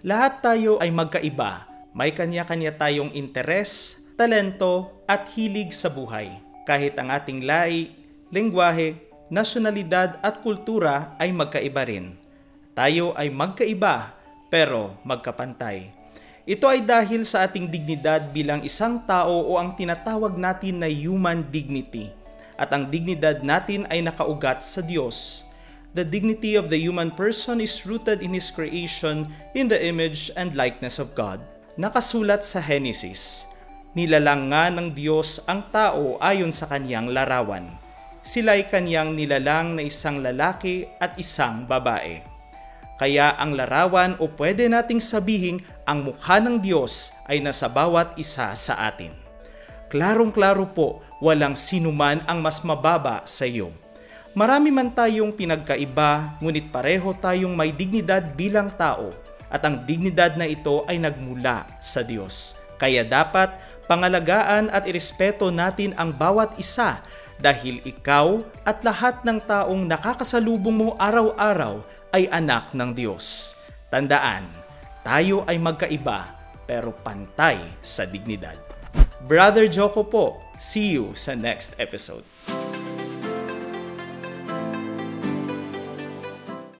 Lahat tayo ay magkaiba. May kanya-kanya tayong interes, talento at hilig sa buhay. Kahit ang ating lahi, lengguwahe, nasyonalidad at kultura ay magkaiba rin. Tayo ay magkaiba pero magkapantay. Ito ay dahil sa ating dignidad bilang isang tao o ang tinatawag natin na human dignity. At ang dignidad natin ay nakaugat sa Diyos. The dignity of the human person is rooted in His creation in the image and likeness of God. Nakasulat sa Genesis, nilalang nga ng Diyos ang tao ayon sa kanyang larawan. Sila'y kanyang nilalang na isang lalaki at isang babae. Kaya ang larawan o pwede nating sabihing ang mukha ng Diyos ay nasa bawat isa sa atin. Klarong-klaro po, walang sinuman ang mas mababa sa iyo. Marami man tayong pinagkaiba, ngunit pareho tayong may dignidad bilang tao at ang dignidad na ito ay nagmula sa Diyos. Kaya dapat pangalagaan at irespeto natin ang bawat isa dahil ikaw at lahat ng taong nakakasalubong mo araw-araw ay anak ng Diyos. Tandaan, tayo ay magkaiba pero pantay sa dignidad. Brother Joko po, see you sa next episode.